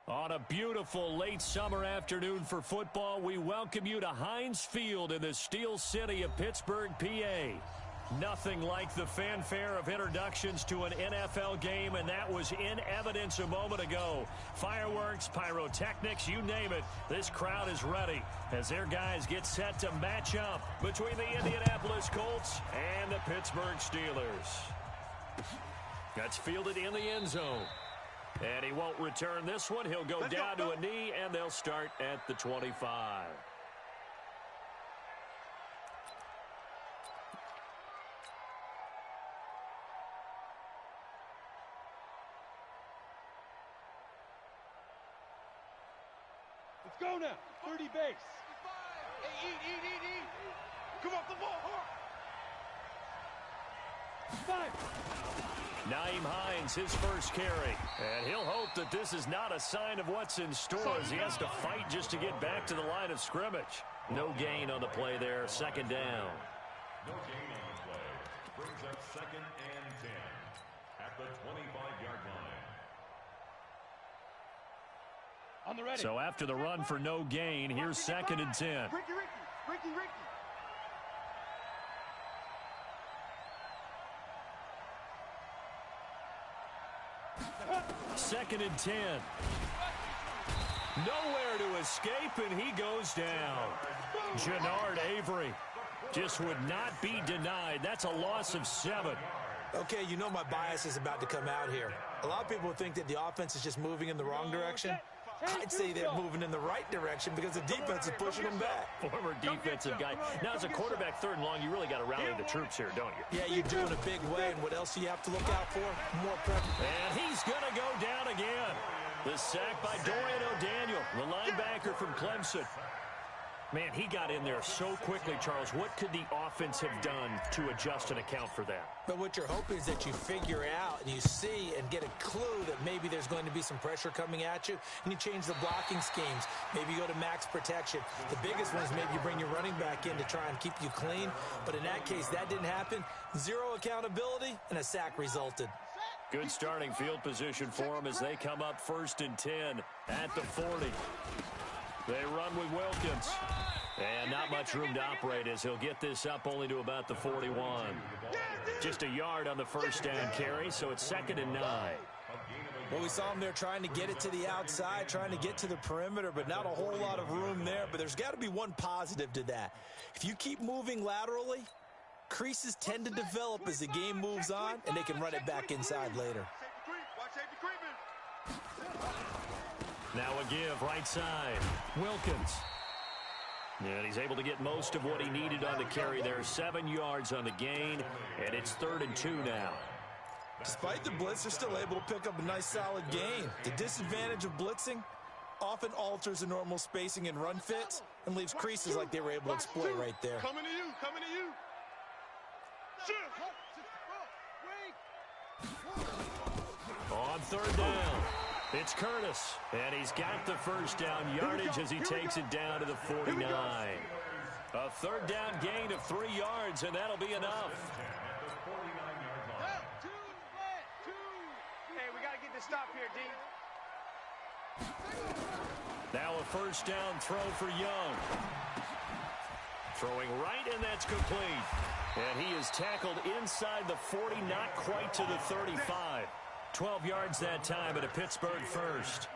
On a beautiful late summer afternoon for football, we welcome you to Heinz Field in the Steel City of Pittsburgh, PA. Nothing like the fanfare of introductions to an NFL game, and that was in evidence a moment ago. Fireworks, pyrotechnics, you name it. This crowd is ready as their guys get set to match up between the Indianapolis Colts and the Pittsburgh Steelers. That's fielded in the end zone. And he won't return this one. He'll go down to a knee, and they'll start at the 25. Let's go now. 30 base. Hey, eat. Come off the ball. Five. Nyheim Hines, his first carry. And he'll hope that this is not a sign of what's in store as he has to fight just to get back to the line of scrimmage. No gain on the play there, second down. No gain on the play. Brings up 2nd and 10 at the 25-yard line. On the ready. So after the run for no gain, here's 2nd and 10. Ricky. 2nd and 10. Nowhere to escape, and he goes down. Jannard Avery just would not be denied. That's a loss of 7. Okay, you know my bias is about to come out here. A lot of people think that the offense is just moving in the wrong direction. I'd say they're moving in the right direction because the defense is pushing them back. Former defensive guy. Now, as a quarterback, 3rd and long, you really got to rally the troops here, don't you? Yeah, you do in a big way. And what else do you have to look out for? More pressure. And he's going to go down again. The sack by Dorian O'Daniel, the linebacker from Clemson. Man, he got in there so quickly, Charles. What could the offense have done to adjust and account for that? But what you're hoping is that you figure out and you see and get a clue that maybe there's going to be some pressure coming at you, and you change the blocking schemes. Maybe you go to max protection. The biggest one is maybe you bring your running back in to try and keep you clean. But in that case, that didn't happen. 0 accountability, and a sack resulted. Good starting field position for them as they come up 1st and 10 at the 40. They run with Wilkins. And not much room to operate as he'll get this up only to about the 41. Just a yard on the first down carry, so it's 2nd and 9. Well, we saw him there trying to get it to the outside, trying to get to the perimeter, but not a whole lot of room there. But there's got to be one positive to that. If you keep moving laterally, creases tend to develop as the game moves on, and they can run it back inside later. Now a give, right side. Wilkins. And he's able to get most of what he needed on the carry there. 7 yards on the gain, and it's 3rd and 2 now. Despite the blitz, they're still able to pick up a nice solid gain. The disadvantage of blitzing often alters the normal spacing and run fits and leaves creases like they were able to exploit right there. Coming to you. On 3rd down. It's Curtis, and he's got the first down yardage as he takes it down to the 49. A 3rd down gain of 3 yards, and that'll be enough. Hey, we got to get this stop here, D. Now a 1st down throw for Young. Throwing right, and that's complete. And he is tackled inside the 40, not quite to the 35. 12 yards that time at a Pittsburgh first.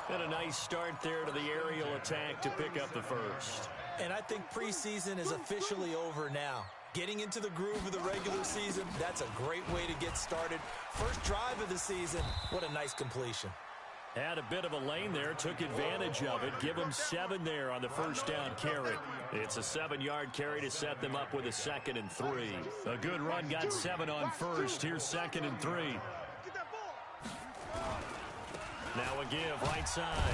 And a nice start there to the aerial attack to pick up the first. And I think preseason is officially over now. Getting into the groove of the regular season, that's a great way to get started. First drive of the season, what a nice completion. Had a bit of a lane there, took advantage of it. Give him 7 there on the first down carry. It's a 7-yard carry to set them up with a 2nd and 3. A good run, got 7 on first. Here's 2nd and 3. Now a give, right side.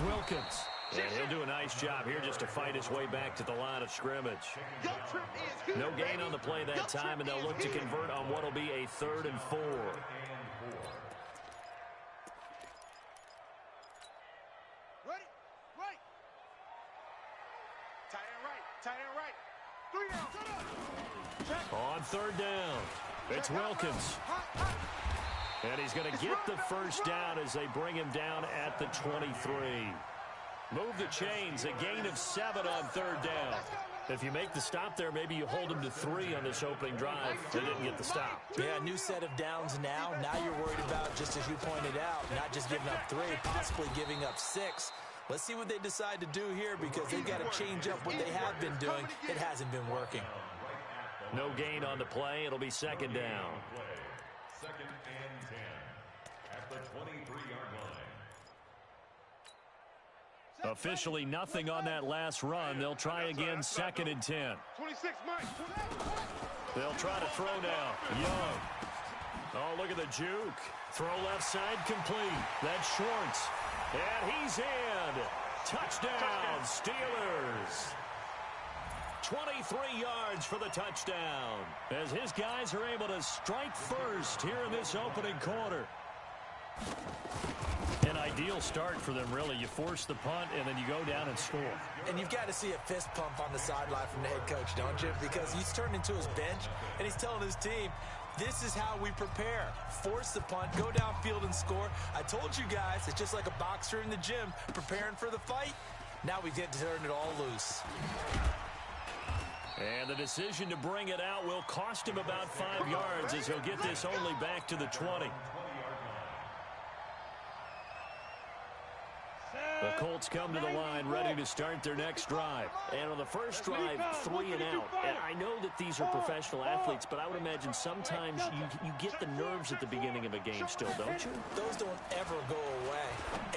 Wilkins. And he'll do a nice job here just to fight his way back to the line of scrimmage. No gain on the play that time, and they'll look to convert on what will be a 3rd and 4. Ready? Right. Tight end right. 3 down. On 3rd down, it's Wilkins. And he's going to get the first down as they bring him down at the 23. Move the chains, a gain of 7 on third down. If you make the stop there, maybe you hold them to 3 on this opening drive. They didn't get the stop. Yeah, new set of downs now. Now you're worried about, just as you pointed out, not just giving up 3, possibly giving up 6. Let's see what they decide to do here, because they've got to change up what they have been doing. It hasn't been working. No gain on the play. It'll be second down. Second and 10 at the 23-yard line. Officially nothing on that last run. They'll try again, second and 10. 26, Mike. They'll try to throw now. Young. Oh, look at the juke. Throw left side complete. That's Schwartz. And he's in. Touchdown, Steelers. 23 yards for the touchdown, as his guys are able to strike first here in this opening quarter. An ideal start for them, really. You force the punt, and then you go down and score. And you've got to see a fist pump on the sideline from the head coach, don't you? Because he's turned into his bench, and he's telling his team, this is how we prepare. Force the punt, go downfield and score. I told you guys, it's just like a boxer in the gym preparing for the fight. Now we get to turn it all loose. And the decision to bring it out will cost him about 5 yards, as he'll get this only back to the 20. The Colts come to the line ready to start their next drive. And on the first drive, 3 and out. And I know that these are professional athletes, but I would imagine sometimes you get the nerves at the beginning of a game still, don't you? Those don't ever go away.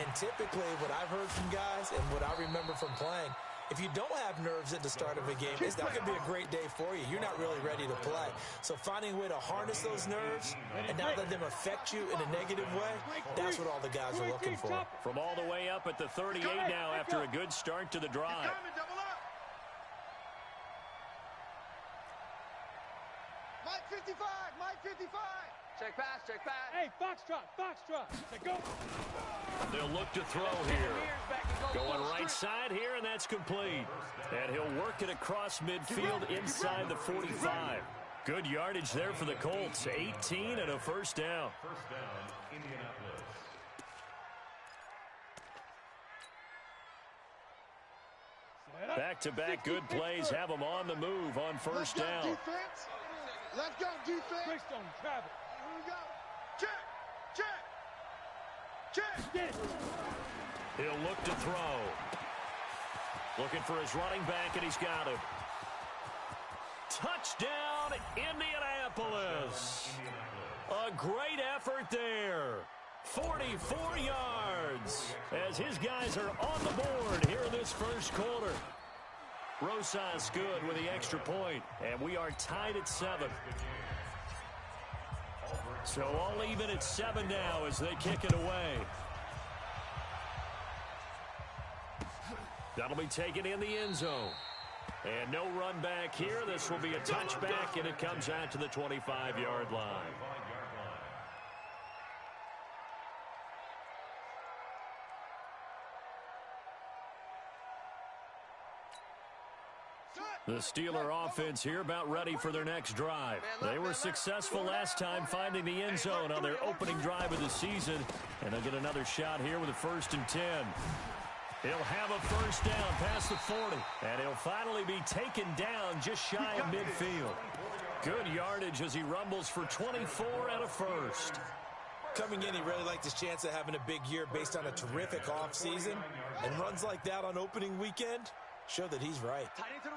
And typically what I've heard from guys and what I remember from playing, if you don't have nerves at the start of a game, it's not going to be a great day for you. You're not really ready to play. So finding a way to harness those nerves and not let them affect you in a negative way, that's what all the guys are looking for. From all the way up at the 38 now after a good start to the drive. Mike 55, Mike 55. Check pass, check pass. Hey, Foxtrot, Foxtrot. Say go. They'll look to throw here. Going right side here, and that's complete. And he'll work it across midfield inside the 45. Good yardage there for the Colts. 18 and a first down. First down, Indianapolis. Back-to-back good plays have them on the move on first down. Let's go, defense. Greystone, travel. Here we go. Check, check, check. He'll look to throw. Looking for his running back, and he's got him. Touchdown, Indianapolis. A great effort there. 44 yards as his guys are on the board here in this first quarter. Rosas good with the extra point, and we are tied at 7. So all even at 7 now as they kick it away. That'll be taken in the end zone. And no run back here. This will be a touchback, and it comes out to the 25-yard line. The Steeler offense here about ready for their next drive. They were successful last time finding the end zone on their opening drive of the season. And they'll get another shot here with a 1st and 10. He'll have a first down past the 40. And he'll finally be taken down just shy of midfield. Good yardage as he rumbles for 24 and a first. Coming in, he really liked his chance of having a big year based on a terrific offseason. And runs like that on opening weekend show that he's right.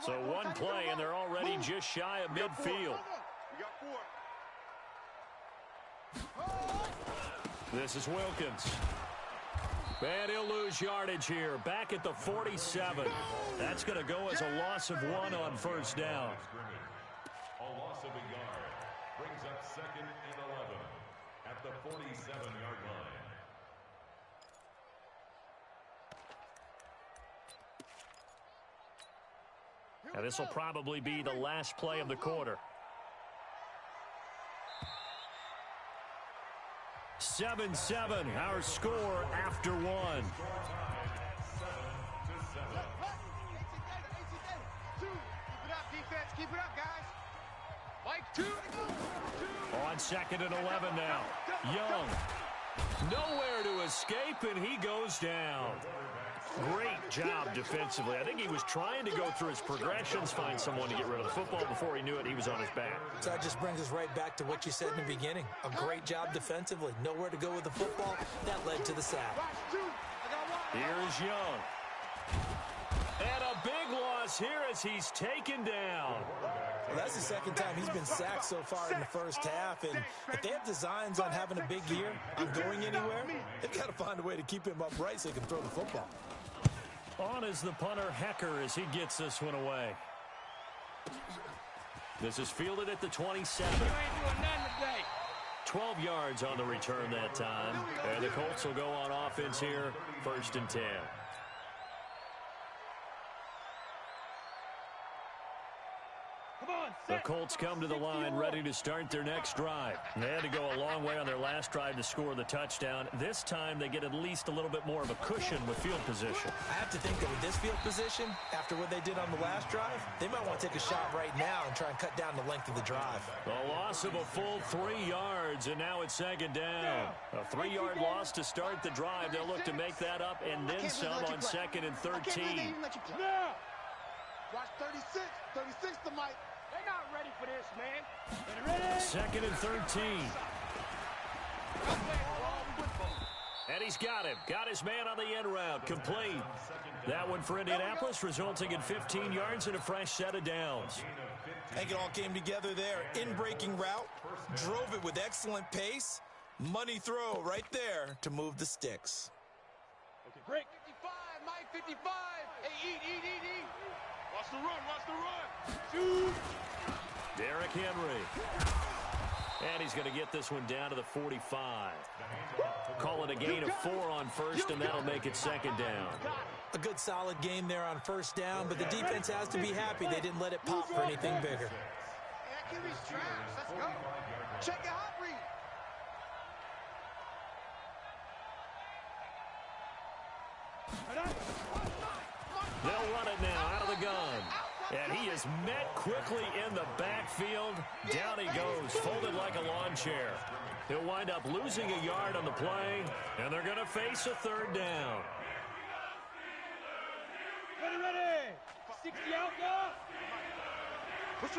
So one play, and they're already just shy of midfield. This is Wilkins. And he'll lose yardage here. Back at the 47. That's going to go as a loss of 1 on first down. A loss of a yard brings up 2nd and 11 at the 47-yard line. And this will probably be the last play of the quarter. 7-7, our score after 1. Keep it up, guys. Mike, 2. On 2nd and 11 now. Young. Nowhere to escape, and he goes down. Great job defensively. I think he was trying to go through his progressions, find someone to get rid of the football. Before he knew it, he was on his back. So that just brings us right back to what you said in the beginning. A great job defensively. Nowhere to go with the football. That led to the sack. Here's Young. And a big loss here as he's taken down. Well, that's the second time he's been sacked so far in the first half. And if they have designs on having a big year, on going anywhere, they've got to find a way to keep him upright so he can throw the football. On is the punter, Hecker, as he gets this one away. This is fielded at the 27. 12 yards on the return that time. And the Colts will go on offense here, 1st and 10. The Colts come to the line ready to start their next drive. They had to go a long way on their last drive to score the touchdown. This time they get at least a little bit more of a cushion with field position. I have to think that with this field position, after what they did on the last drive, they might want to take a shot right now and try and cut down the length of the drive. A loss of a full 3 yards, and now it's 2nd down. A 3-yard loss to start the drive. They'll look to make that up and then some on 2nd and 13. Now! Watch 36. 36 to Mike. They're not ready for this, man. Ready? 2nd and 13. And he's got him. Got his man on the end route. Complete. That one for Indianapolis, resulting in 15 yards and a fresh set of downs. I think it all came together there. In-breaking route. Drove it with excellent pace. Money throw right there to move the sticks. Okay, break. 55, Mike, 55. Hey, eat. Watch the run. Shoot. Derrick Henry. And he's going to get this one down to the 45. Call it a gain of 4 on 1st, and that'll make it 2nd down. A good solid game there on 1st down, but the defense has to be happy they didn't let it pop for anything bigger. Let's go. Check it out, Reed. They'll run it now out of the gun. And he is met quickly in the backfield. Down he goes, folded like a lawn chair. He'll wind up losing a yard on the play, and they're going to face a 3rd down. Ready. 60 out, go. Push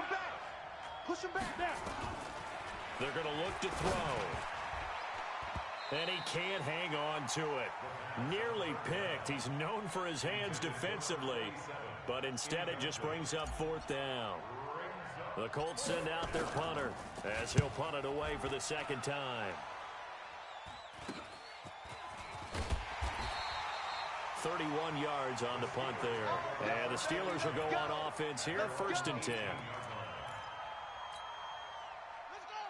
him back. They're going to look to throw. And he can't hang on to it. Nearly picked. He's known for his hands defensively, but instead it just brings up 4th down. The Colts send out their punter as he'll punt it away for the 2nd time. 31 yards on the punt there. And the Steelers will go on offense here, 1st and 10.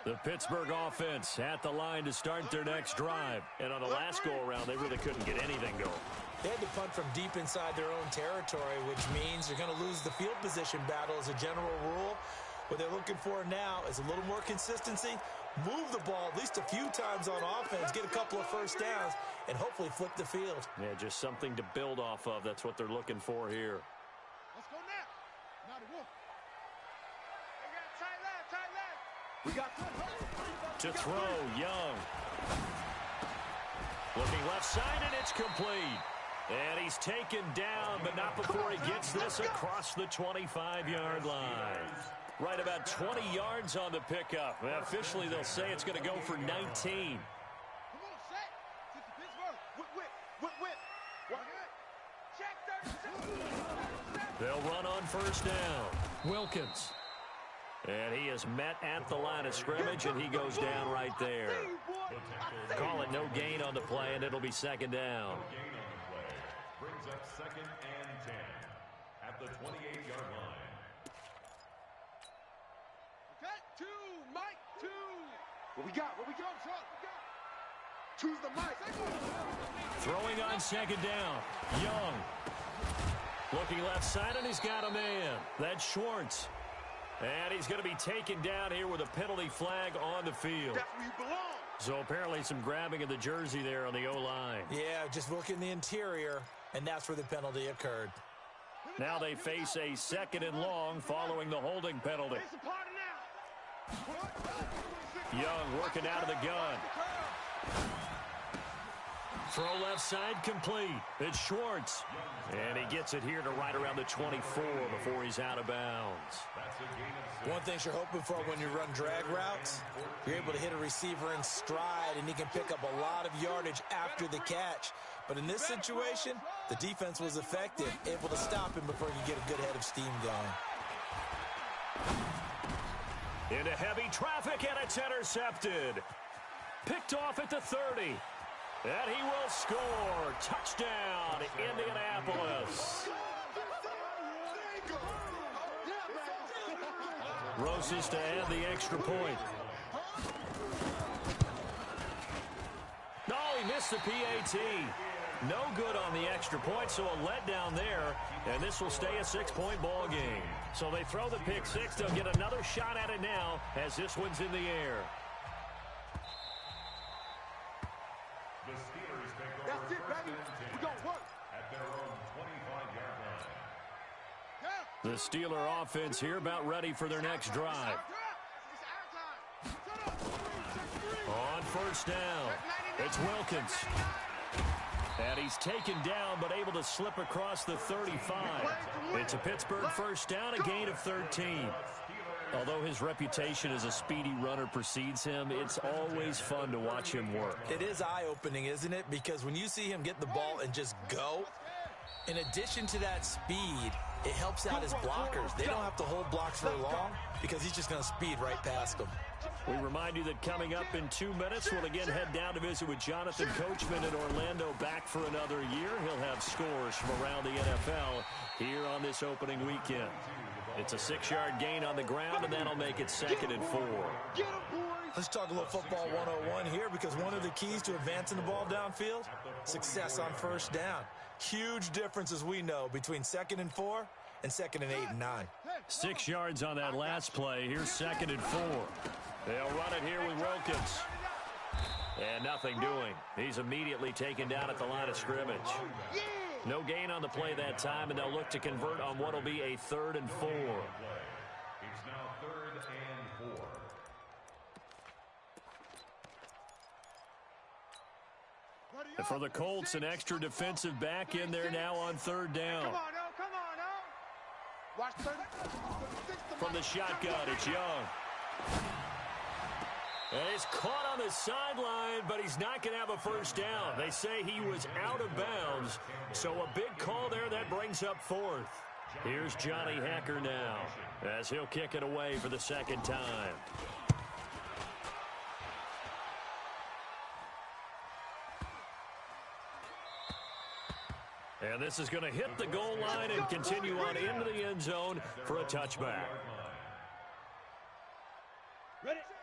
The Pittsburgh offense at the line to start their next drive. And on the last go-around, they really couldn't get anything going. They had to punt from deep inside their own territory, which means they're going to lose the field position battle as a general rule. What they're looking for now is a little more consistency, move the ball at least a few times on offense, get a couple of 1st downs, and hopefully flip the field. Yeah, just something to build off of. That's what they're looking for here. Let's go now. Not a wolf. They got tight left. We got to throw, Young. Looking left side, and it's complete. And he's taken down, but not before he gets this across the 25-yard line. Right about 20 yards on the pickup. Officially, they'll say it's going to go for 19. Come on, set. This is Pittsburgh. Whip. Check 32. They'll run on 1st down. Wilkins. And he is met at the line of scrimmage, and he goes down right there. Call it no gain on the play, and it'll be 2nd down. Brings up 2nd and 10 at the 28-yard line. Okay, 2, Mike, 2. What we got? Chuck? Choose the Mike. Throwing on 2nd down. Young. Looking left side, and he's got a man. That's Schwartz. And he's going to be taken down here with a penalty flag on the field. That's where you belong. So apparently some grabbing of the jersey there on the O-line. Yeah, just look in the interior, and that's where the penalty occurred. Now they face a 2nd and long following the holding penalty. Young working out of the gun. Throw left side complete. It's Schwartz. And he gets it here to right around the 24 before he's out of bounds. One thing you're hoping for when you run drag routes, you're able to hit a receiver in stride, and he can pick up a lot of yardage after the catch. But in this situation, the defense was effective, able to stop him before he could get a good head of steam going. Into heavy traffic, and it's intercepted. Picked off at the 30. And he will score. Touchdown, Indianapolis. Roses to add the extra point. No, he missed the PAT. No good on the extra point, so a letdown there. And this will stay a 6-point ball game. So they throw the pick six. They'll get another shot at it now as this one's in the air. That's it, baby. We're going to work. At their own 25-yard line. The Steeler offense here about ready for their next drive. On first down, it's Wilkins. And he's taken down but able to slip across the 35. It's a Pittsburgh first down, a gain of 13. Although his reputation as a speedy runner precedes him, it's always fun to watch him work. It is eye-opening, isn't it? Because when you see him get the ball and just go, in addition to that speed, it helps out his blockers. They don't have to hold blocks very long because he's just going to speed right past them. We remind you that coming up in 2 minutes, we'll again head down to visit with Jonathan Coachman in Orlando, back for another year. He'll have scores from around the NFL here on this opening weekend. It's a 6-yard gain on the ground, and that'll make it 2nd and 4. Let's talk a little football 101 here, because one of the keys to advancing the ball downfield, success on first down. Huge difference, as we know, between 2nd and 4 and 2nd and 8 and 9. 6 yards on that last play. Here's 2nd and 4. They'll run it here with Wilkins. And nothing doing. He's immediately taken down at the line of scrimmage. No gain on the play that time, and they'll look to convert on what will be a 3rd and 4. It's now 3rd and 4. And for the Colts, an extra defensive back in there now on 3rd down. Come on, now. Come on, now. Watch 30. From the shotgun, it's Young. And he's caught on the sideline, but he's not going to have a first down. They say he was out of bounds, so a big call there that brings up 4th. Here's Johnny Hacker now as he'll kick it away for the 2nd time. And this is going to hit the goal line and continue on into the end zone for a touchback.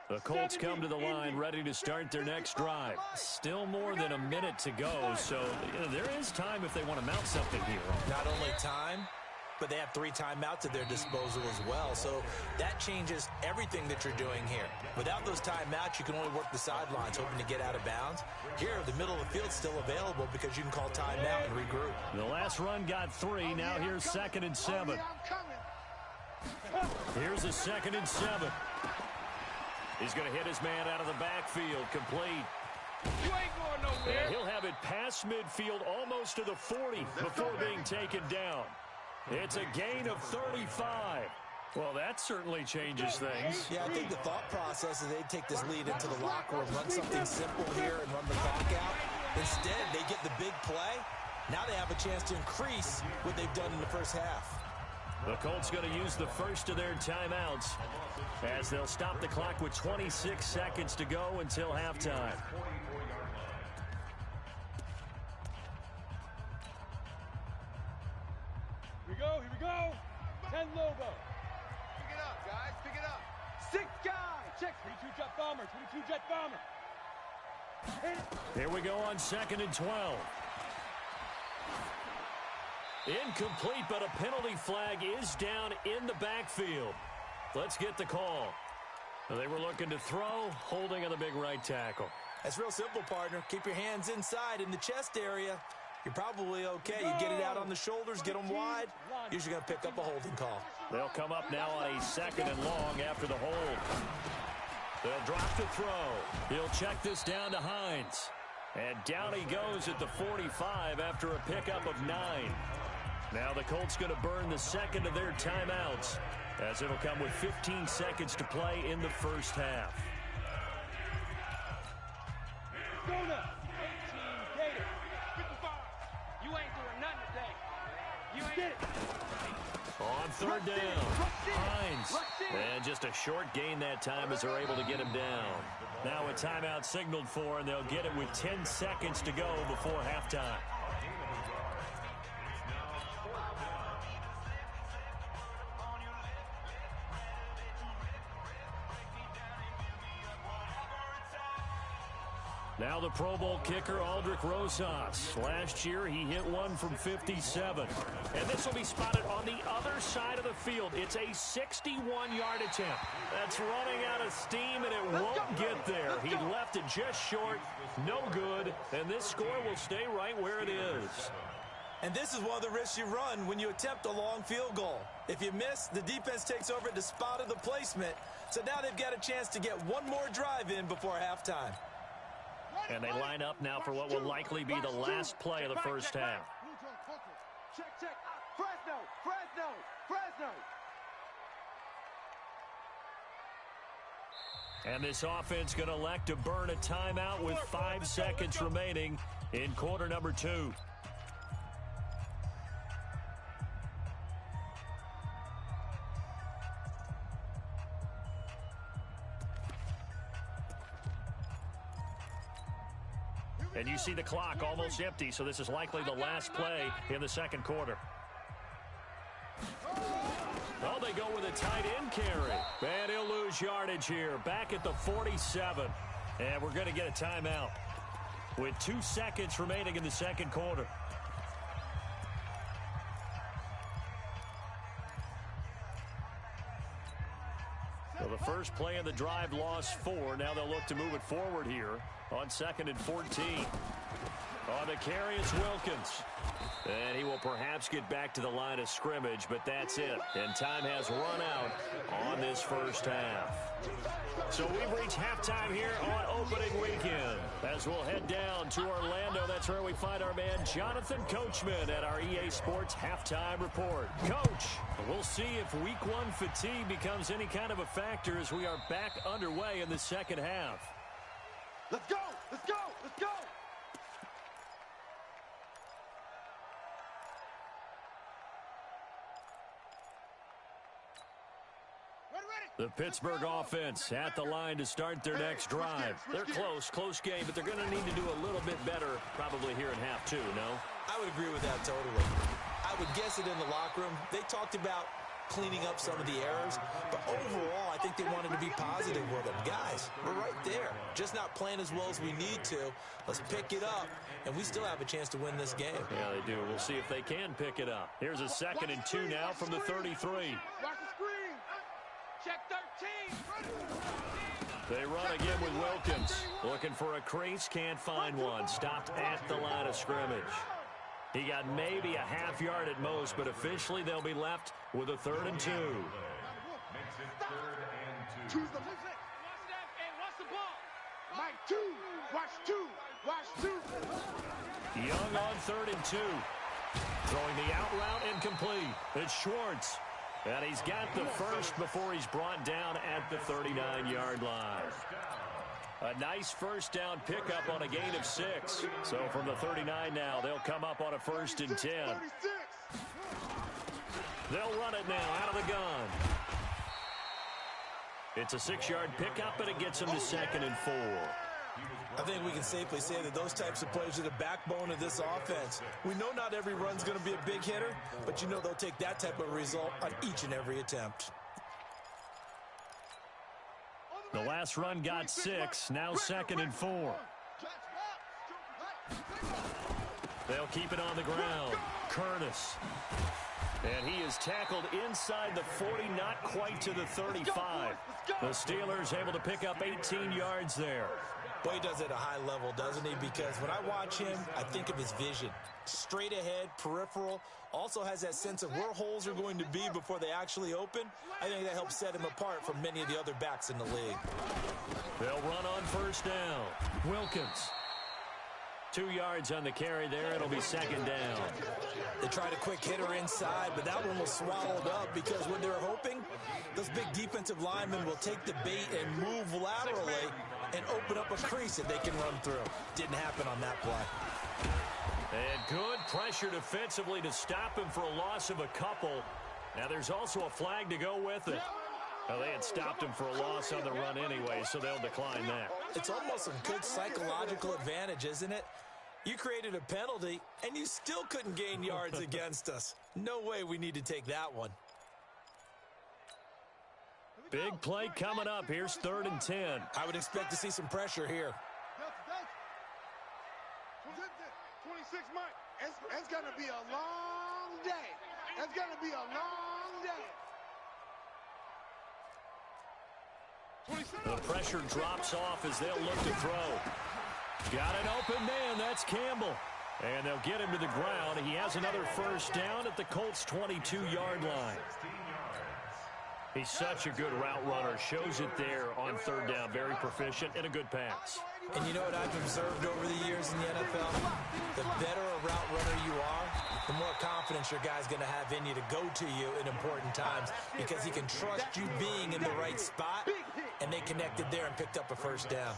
The Colts come to the line ready to start their next drive. Still more than a minute to go, so there is time if they want to mount something here. Not only time, but they have 3 timeouts at their disposal as well, so that changes everything that you're doing here. Without those timeouts, you can only work the sidelines, hoping to get out of bounds. Here, the middle of the field's still available because you can call timeout and regroup. The last run got 3. Now here's 2nd and 7. Here's a 2nd and 7. He's going to hit his man out of the backfield, complete. You ain't going nowhere. And he'll have it past midfield almost to the 40 before being taken down. It's a gain of 35. Well, that certainly changes things. Yeah, I think the thought process is they'd take this lead into the locker room, run something simple here and run the clock out. Instead, they get the big play. Now they have a chance to increase what they've done in the first half. The Colts going to use the first of their timeouts as they'll stop the clock with 26 seconds to go until halftime. Here we go. 10 logo. Pick it up, guys. Pick it up. 6 guys. Check. 22 jet bomber. 22 jet bomber. Here we go on 2nd and 12. Incomplete, but a penalty flag is down in the backfield. Let's get the call. They were looking to throw, holding on the big right tackle. That's real simple, partner. Keep your hands inside in the chest area. You're probably okay. You get it out on the shoulders, get them wide. Usually going to pick up a holding call. They'll come up now on a 2nd and long after the hold. They'll drop the throw. He'll check this down to Hines. And down he goes at the 45 after a pickup of 9. Now the Colts going to burn the second of their timeouts, as it'll come with 15 seconds to play in the first half. Go now. 18 Gators. 55. You ain't doing nothing today. You ain't get it. On third down, Hines. And just a short gain that time as they're able to get him down. Now a timeout signaled for, and they'll get it with 10 seconds to go before halftime. Now the Pro Bowl kicker, Aldrick Rosas. Last year, he hit one from 57. And this will be spotted on the other side of the field. It's a 61-yard attempt. That's running out of steam, and it won't get there. He left it just short. No good. And this score will stay right where it is. And this is one of the risks you run when you attempt a long field goal. If you miss, the defense takes over at the spot of the placement. So now they've got a chance to get one more drive in before halftime. And they line up now for what will likely be the last play of the first half. Check. Fresno. And this offense going to elect to burn a timeout with 5 seconds remaining in quarter number 2. And you see the clock almost empty, so this is likely the last play in the second quarter. Oh, they go with a tight end carry. And he'll lose yardage here, back at the 47. And we're going to get a timeout with 2 seconds remaining in the second quarter. Well, the first play of the drive lost 4. Now they'll look to move it forward here on 2nd and 14. On the carry, it's Wilkins. And he will perhaps get back to the line of scrimmage, but that's it. And time has run out on this first half. So we've reached halftime here on opening weekend. As we'll head down to Orlando, that's where we find our man Jonathan Coachman at our EA Sports Halftime Report. Coach, we'll see if Week 1 fatigue becomes any kind of a factor as we are back underway in the second half. Let's go. The Pittsburgh offense at the line to start their next drive. They're close game, but they're going to need to do a little bit better probably here in half 2, no? I would agree with that totally. I would guess it in the locker room. They talked about cleaning up some of the errors, but overall, I think they wanted to be positive with them. Guys, we're right there. Just not playing as well as we need to. Let's pick it up, and we still have a chance to win this game. Yeah, they do. We'll see if they can pick it up. Here's a 2nd and 2 now from the 33. Watch the screen. Check 13. They run again with Wilkins. Looking for a crease, can't find one. Stopped at the line of scrimmage. He got maybe a half yard at most, but officially they'll be left with a 3rd and 2. Choose the position. Watch the ball. Mike 2. Watch 2. Young on 3rd and 2. Throwing the out route incomplete. It's Schwartz. And he's got the first before he's brought down at the 39-yard line. A nice first down pickup on a gain of 6. So from the 39 now, they'll come up on a 1st and 10. They'll run it now out of the gun. It's a 6-yard pickup, but it gets them to 2nd and 4. I think we can safely say that those types of plays are the backbone of this offense. We know not every run's going to be a big hitter, but you know they'll take that type of result on each and every attempt. The last run got 6, now 2nd and 4. They'll keep it on the ground. Curtis. And he is tackled inside the 40, not quite to the 35. The Steelers able to pick up 18 yards there. Well, he does it at a high level, doesn't he? Because when I watch him, I think of his vision. Straight ahead, peripheral, also has that sense of where holes are going to be before they actually open. I think that helps set him apart from many of the other backs in the league. They'll run on first down. Wilkins. 2 yards on the carry there. It'll be second down. They tried a quick hitter inside, but that one was swallowed up because what they're hoping, those big defensive linemen will take the bait and move laterally and open up a crease that they can run through. Didn't happen on that play. And good pressure defensively to stop him for a loss of a couple. Now there's also a flag to go with it. Well, they had stopped him for a loss on the run anyway, so they'll decline that. It's almost a good psychological advantage, isn't it? You created a penalty, and you still couldn't gain yards against us. No way we need to take that one. Big play coming up. Here's 3rd and 10. I would expect to see some pressure here. 26 Mike. It's going to be a long day. It's going to be a long day. The pressure drops off as they'll look to throw. Got an open man. That's Campbell. And they'll get him to the ground. He has another first down at the Colts' 22-yard line. He's such a good route runner. Shows it there on 3rd down. Very proficient and a good pass. And you know what I've observed over the years in the NFL? The better a route runner you are, the more confidence your guy's going to have in you to go to you in important times because he can trust you being in the right spot, and they connected there and picked up a first down.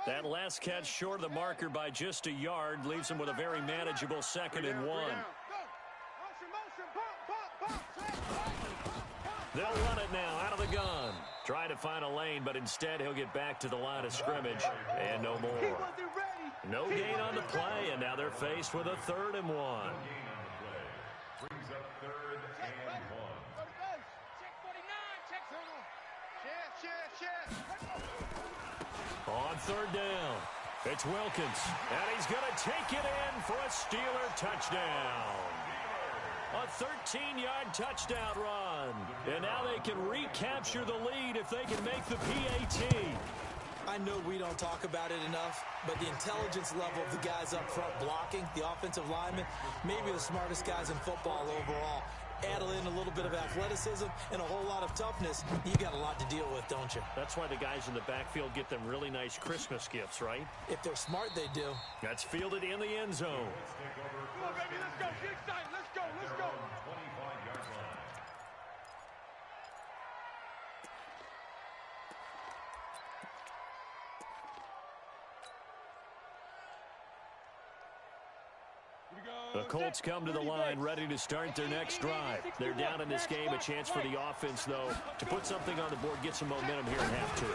That last catch short of the marker by just a yard leaves him with a very manageable 2nd and 1. They'll run it now out of the gun. Try to find a lane, but instead he'll get back to the line of scrimmage and no more. No gain on the play, and now they're faced with a 3rd and 1. Brings up 3rd and 1. Check 49. On 3rd down, it's Wilkins, and he's going to take it in for a Steeler touchdown. A 13-yard touchdown run. And now they can recapture the lead if they can make the PAT. I know we don't talk about it enough, but the intelligence level of the guys up front blocking, the offensive linemen, maybe the smartest guys in football overall. Add in a little bit of athleticism and a whole lot of toughness, you got a lot to deal with, don't you? That's why the guys in the backfield get them really nice Christmas gifts, right? If they're smart, they do. That's fielded in the end zone. Come on, baby, let's go. Get excited. Let's go. Let's go. 25-yard line. The Colts come to the line ready to start their next drive. They're down in this game. A chance for the offense, though, to put something on the board, get some momentum here in half 2.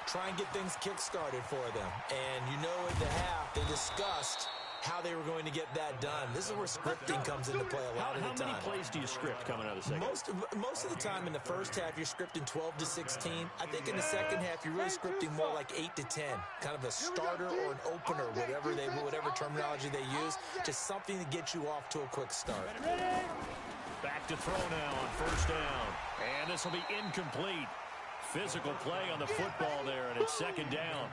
Try and get things kick-started for them. And you know at the half, they discussed how they were going to get that done. This is where scripting comes into play a lot of the time. How many plays do you script coming out of the second? Most of the time in the first half, you're scripting 12 to 16. I think in the second half, you're really scripting more like 8 to 10. Kind of a starter or an opener, whatever terminology they use. Just something to get you off to a quick start. Back to throw now on first down. And this will be incomplete. Physical play on the football there, and it's second down.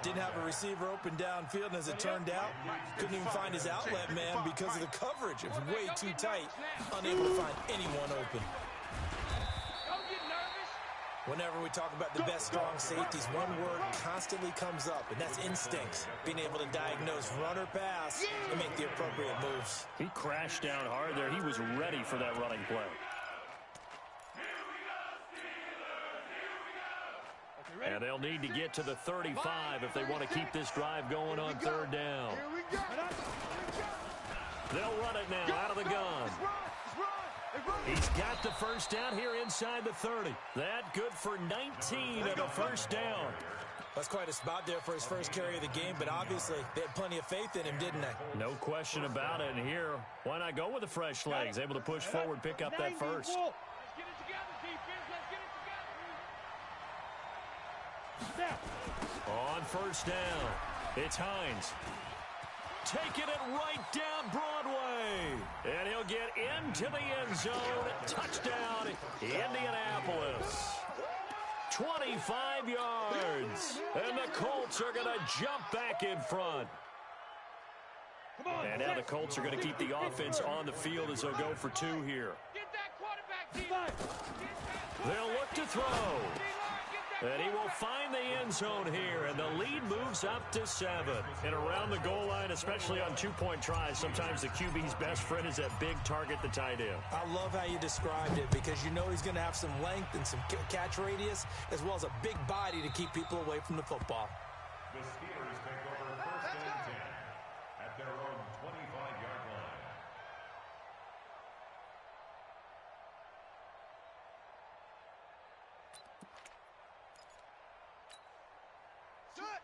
Didn't have a receiver open downfield, and as it turned out, couldn't even find his outlet man because of the coverage. It was way too tight, unable to find anyone open. Whenever we talk about the best strong safeties, one word constantly comes up, and that's instincts. Being able to diagnose run or pass and make the appropriate moves. He crashed down hard there. He was ready for that running play. And they'll need to get to the 35 if they want to keep this drive going on third down. They'll run it now out of the gun. He's got the first down here inside the 30. That good for 19 and a first down. That's quite a spot there for his first carry of the game, but obviously they had plenty of faith in him, didn't they? No question about it. And here, why not go with the fresh legs? Able to push forward, pick up that first. On first down, it's Hines. Taking it right down Broadway. way. And he'll get into the end zone. Touchdown, Indianapolis. 25 yards. And the Colts are going to jump back in front. And now the Colts are going to keep the offense on the field as they'll go for 2 here. They'll look to throw. And he will find the end zone here, and the lead moves up to 7. And around the goal line, especially on 2-point tries, sometimes the QB's best friend is that big target, the tight end. I love how you described it because you know he's going to have some length and some catch radius as well as a big body to keep people away from the football. The Steelers take over 1st and 10 at their own 25-yard line.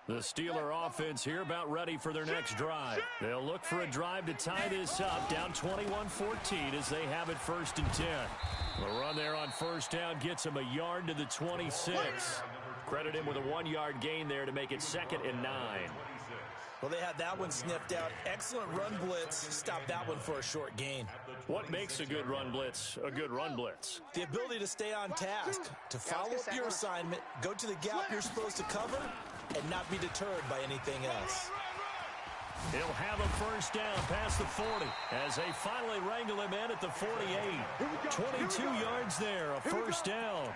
The Steeler offense here about ready for their next drive. They'll look for a drive to tie this up, down 21-14 as they have it 1st and 10. The run there on 1st down gets him a yard to the 26. Credit him with a 1-yard gain there to make it 2nd and 9. Well, they had that one sniffed out. Excellent run blitz. Stop that one for a short gain. What makes a good run blitz a good run blitz? The ability to stay on task, to follow up your assignment, go to the gap you're supposed to cover, and not be deterred by anything else. He'll have a 1st down past the 40 as they finally wrangle him in at the 48. 22 yards there, a 1st down.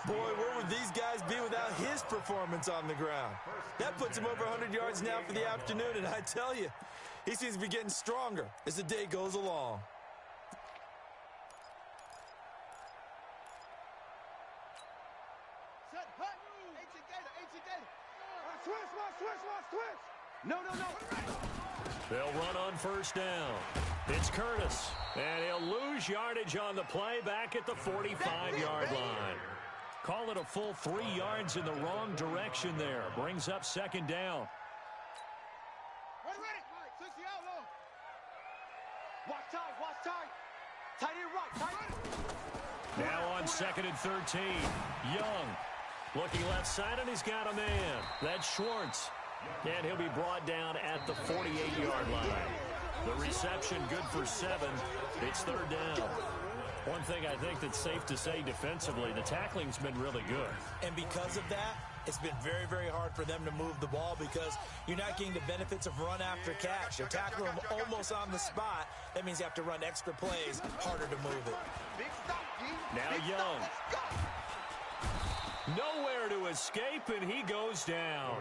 Boy, where would these guys be without his performance on the ground? That puts him over 100 yards now for the afternoon, and I tell you, he seems to be getting stronger as the day goes along. No. They'll run on 1st down. It's Curtis, and he'll lose yardage on the play back at the 45-yard line. Call it a full 3 yards in the wrong direction there. Brings up 2nd down. Watch tight. Tight end right, tight. Now on 2nd and 13. Young looking left side, and he's got a man. That's Schwartz. And he'll be brought down at the 48-yard line. The reception good for 7. It's 3rd down. One thing I think that's safe to say defensively, the tackling's been really good. And because of that, it's been very, very hard for them to move the ball because you're not getting the benefits of run after catch. You're tackling them almost on the spot. That means you have to run extra plays, harder to move it. Now Young. Nowhere to escape, and he goes down.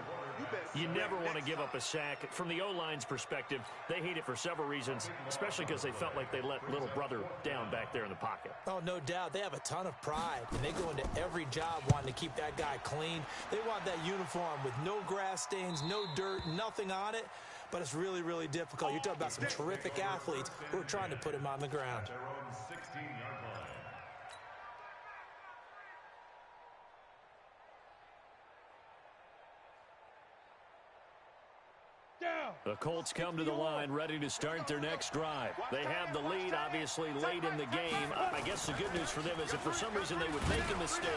You never want to give up a sack. From the O-line's perspective, they hate it for several reasons, especially because they felt like they let little brother down back there in the pocket. Oh, no doubt. They have a ton of pride, and they go into every job wanting to keep that guy clean. They want that uniform with no grass stains, no dirt, nothing on it, but it's really, really difficult. You're talking about some terrific athletes who are trying to put him on the ground. Their own 16-yard line. The Colts come to the line ready to start their next drive. They have the lead, obviously, late in the game. I guess the good news for them is if for some reason they would make a mistake,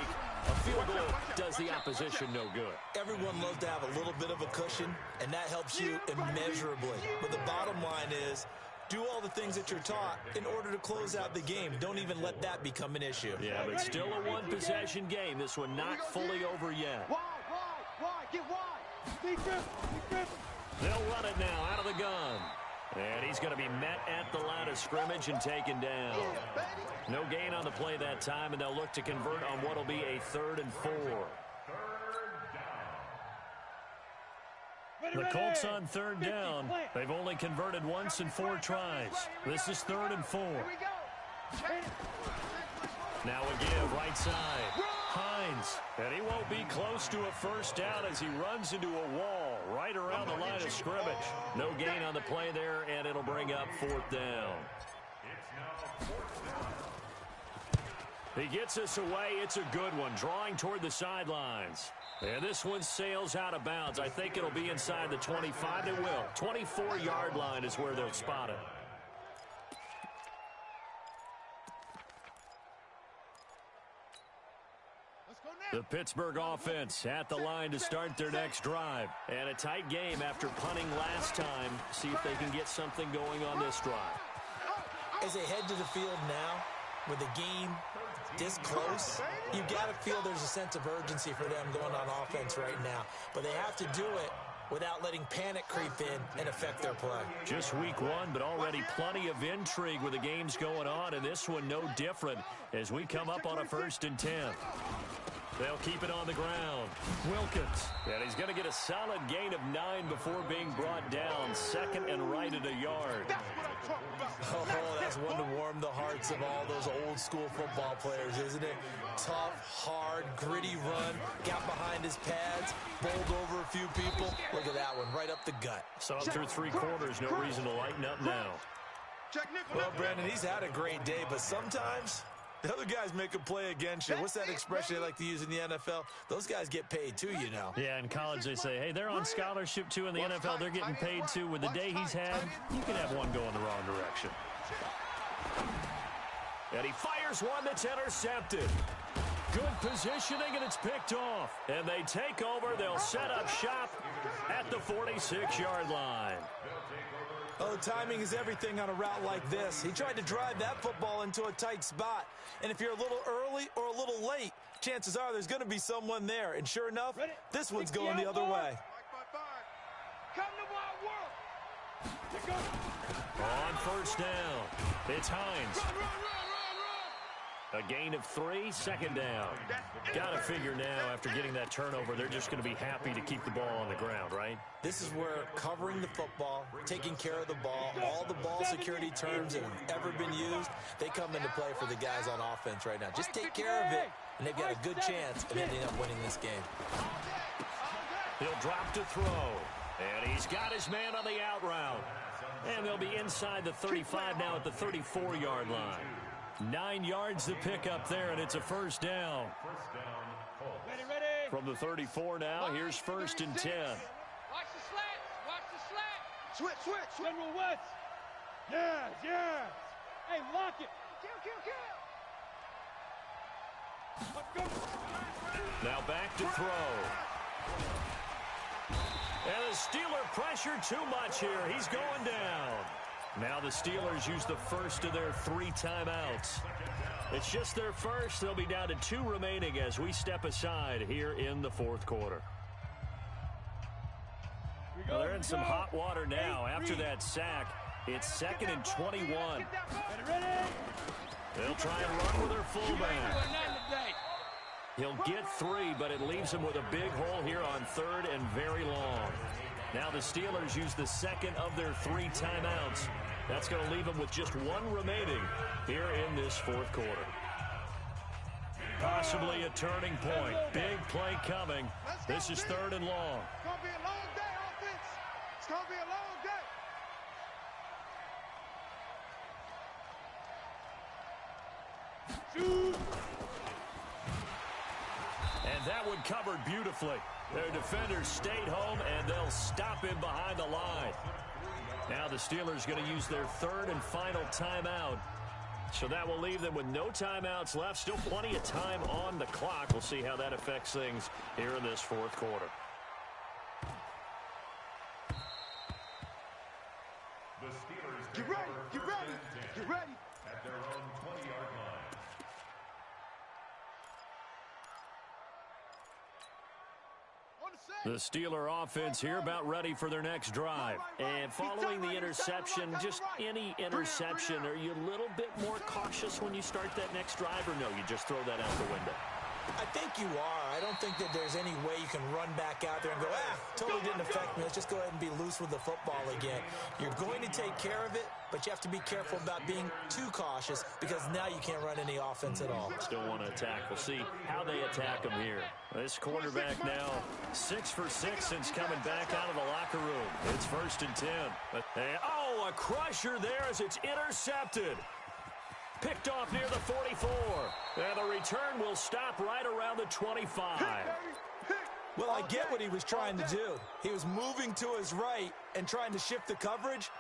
a field goal does the opposition no good. Everyone loves to have a little bit of a cushion, and that helps you immeasurably. But the bottom line is, do all the things that you're taught in order to close out the game. Don't even let that become an issue. Yeah, but still a one-possession game. This one not fully over yet. Wide, get wide. Defense. They'll run it now out of the gun. And he's going to be met at the line of scrimmage and taken down. No gain on the play that time, and they'll look to convert on what will be a 3rd and 4. The Colts on 3rd down. They've only converted once in 4 tries. This is 3rd and 4. Now a give right side. Hines, and he won't be close to a 1st down as he runs into a wall right around the line of scrimmage. No gain on the play there, and it'll bring up 4th down. He gets us away. It's a good one, drawing toward the sidelines. And this one sails out of bounds. I think it'll be inside the 25. It will. 24-yard line is where they'll spot it. The Pittsburgh offense at the line to start their next drive. And a tight game after punting last time. See if they can get something going on this drive. As they head to the field now, with the game this close, you got to feel there's a sense of urgency for them going on offense right now. But they have to do it without letting panic creep in and affect their play. Just week one, but already plenty of intrigue with the games going on, and this one no different as we come up on a 1st and 10. They'll keep it on the ground. Wilkins. And he's going to get a solid gain of 9 before being brought down. 2nd and right at a yard. Oh, that's one to warm the hearts of all those old school football players, isn't it? Tough, hard, gritty run. Got behind his pads. Bowled over a few people. Look at that one, right up the gut. So through 3 quarters, no reason to lighten up now. Well, Brandon, he's had a great day, but sometimes the other guys make a play against you. What's that expression they like to use in the NFL? Those guys get paid too, you know. Yeah, in college they say, hey, they're on scholarship too. In the NFL, they're getting paid too. With the day he's had, you can have one go in the wrong direction. And he fires one that's intercepted. Good positioning, and it's picked off. And they take over. They'll set up shop at the 46-yard line. Oh, timing is everything on a route like this. He tried to drive that football into a tight spot. And if you're a little early or a little late, chances are there's going to be someone there. And sure enough, this one's going the other way. Come to my work. On 1st down, it's Hines. A gain of 3, 2nd down. Got to figure now, after getting that turnover, they're just going to be happy to keep the ball on the ground, right? This is where covering the football, taking care of the ball, all the ball security terms that have ever been used, they come into play for the guys on offense right now. Just take care of it, and they've got a good chance of ending up winning this game. He'll drop to throw, and he's got his man on the out route. And they'll be inside the 35 now at the 34-yard line. 9 yards to pick up there, and it's a 1st down. From the 34 now, here's 1st and 10. Watch the slat. Watch the slat. Switch. General West. Yes. Hey, lock it. Kill. Now back to throw. And the Steeler pressure too much here. He's going down. Now the Steelers use the first of their 3 timeouts. It's just their first. They'll be down to 2 remaining as we step aside here in the 4th quarter. Well, they're in some hot water now. After that sack, it's 2nd and 21. They'll try and run with their fullback. He'll get 3, but it leaves him with a big hole here on 3rd and very long. Now the Steelers use the 2nd of their 3 timeouts. That's going to leave them with just 1 remaining here in this 4th quarter. Possibly a turning point. Big play coming. This is 3rd and long. It's going to be a long day, offense. It's going to be a long day. Shoot. And that one covered beautifully. Their defenders stayed home, and they'll stop him behind the line. Now the Steelers going to use their 3rd and final timeout. So that will leave them with no timeouts left. Still plenty of time on the clock. We'll see how that affects things here in this 4th quarter. The Steelers Get ready. at their own 20-yard line. The Steeler offense here about ready for their next drive. And following the interception, just any interception, are you a little bit more cautious when you start that next drive, or no, you just throw that out the window? I think you are. I don't think that there's any way you can run back out there and go, totally didn't affect me. Let's just go ahead and be loose with the football again. You're going to take care of it, but you have to be careful about being too cautious because now you can't run any offense at all. Still want to attack. We'll see how they attack them here. This quarterback now 6 for 6 since coming back out of the locker room. It's 1st and 10. A crusher there as it's intercepted. Picked off near the 44. And the return will stop right around the 25. Well, I get what he was trying to do. He was moving to his right and trying to shift the coverage,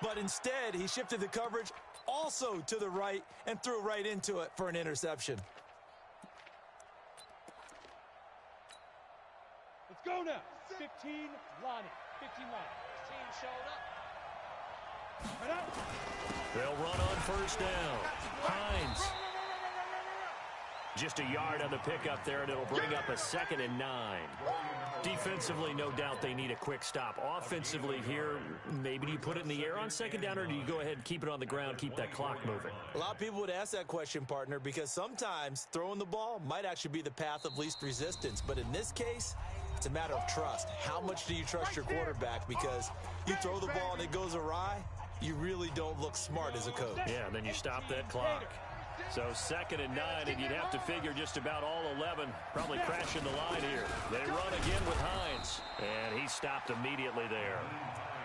but instead he shifted the coverage also to the right and threw right into it for an interception. Let's go now. 15 Lonnie. 15 Lonnie. Team showed up. They'll run on first down. Hines. Just a yard on the pickup there, and it'll bring up a 2nd and 9. Defensively, no doubt they need a quick stop. Offensively here, maybe do you put it in the air on 2nd down, or do you go ahead and keep it on the ground, keep that clock moving? A lot of people would ask that question, partner, because sometimes throwing the ball might actually be the path of least resistance. But in this case, it's a matter of trust. How much do you trust your quarterback? Because you throw the ball and it goes awry, you really don't look smart as a coach. Yeah, and then you stop that clock. So 2nd and 9, and you'd have to figure just about all 11 probably crashing the line here. They run again with Hines, and he stopped immediately there.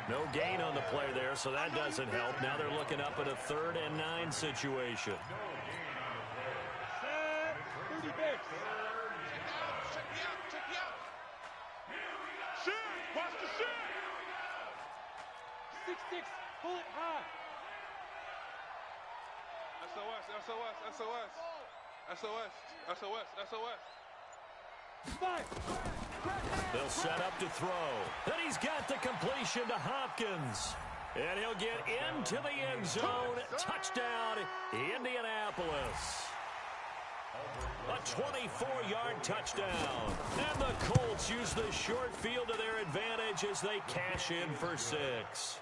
No gain on the play there, so that doesn't help. Now they're looking up at a 3rd and 9 situation. Watch the shit! 6-6, pull it high. SOS. They'll set up to throw. And he's got the completion to Hopkins. And he'll get into the end zone. Touchdown, Indianapolis. A 24-yard touchdown. And the Colts use the short field to their advantage as they cash in for 6.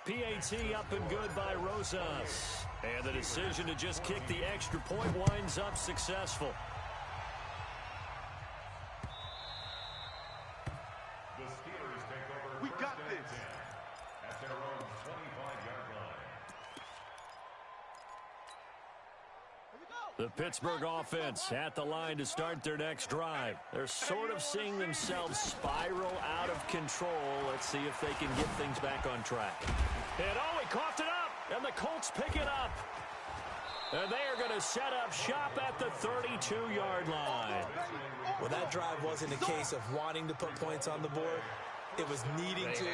PAT up and good by Rosas. And the decision to just kick the extra point winds up successful. The Steelers take over. We got this. At their own 25-yard line. The Pittsburgh offense at the line to start their next drive. They're sort of seeing themselves spiral out of control. Let's see if they can get things back on track. And oh, he coughed it up, and the Colts pick it up. And they are going to set up shop at the 32-yard line. Well, that drive wasn't a case of wanting to put points on the board. It was needing to,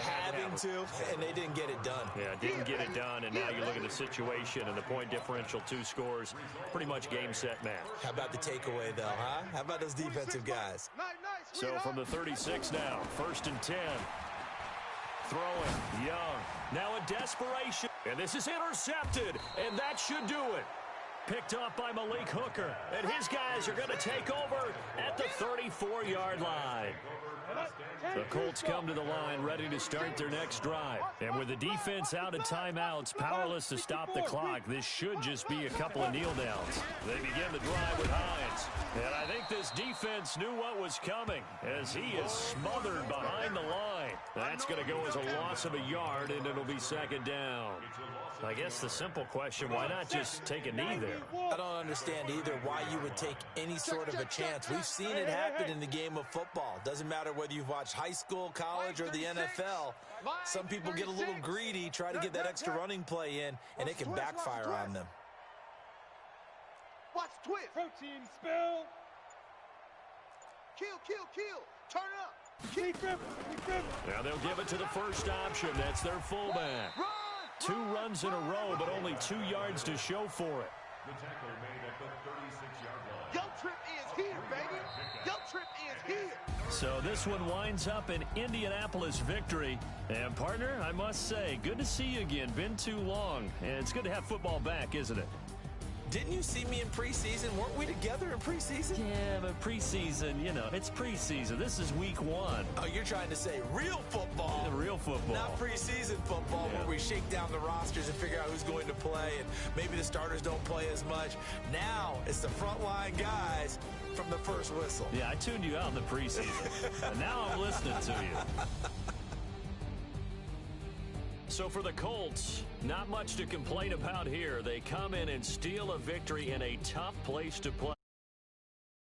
having to, and they didn't get it done. Yeah, didn't get it done, and now you look at the situation and the point differential, 2 scores, pretty much game, set, match. How about the takeaway, though, huh? How about those defensive guys? So from the 36 now, 1st and 10. Throwing, Young. Now a desperation. And this is intercepted, and that should do it. Picked up by Malik Hooker, and his guys are going to take over at the 34-yard line. The Colts come to the line ready to start their next drive. And with the defense out of timeouts, powerless to stop the clock, this should just be a couple of kneel downs. They begin the drive with Hines. And I think this defense knew what was coming as he is smothered behind the line. That's going to go as a loss of a yard, and it'll be 2nd down. I guess the simple question, why not just take a knee there? I don't understand either why you would take any sort of a chance. We've seen it happen in the game of football. Doesn't matter whether you've watched high school, college, or the NFL. Some people get a little greedy, try to get that extra running play in, and it can backfire on them. Watch twist. Protein spill. Kill. Turn up. Keep him. Now they'll give it to the first option. That's their fullback. 2 runs in a row, but only 2 yards to show for it. The tackler made at the 36-yard line. Your trip is here, baby. Your trip is here. So this one winds up an Indianapolis victory. And, partner, I must say, good to see you again. Been too long. And it's good to have football back, isn't it? Didn't you see me in preseason? Weren't we together in preseason? Yeah, but preseason, you know, it's preseason. This is week 1. Oh, you're trying to say real football. Yeah, real football. Not preseason football where we shake down the rosters and figure out who's going to play, and maybe the starters don't play as much. Now it's the frontline guys from the first whistle. Yeah, I tuned you out in the preseason. And now I'm listening to you. So for the Colts, not much to complain about here. They come in and steal a victory in a tough place to play.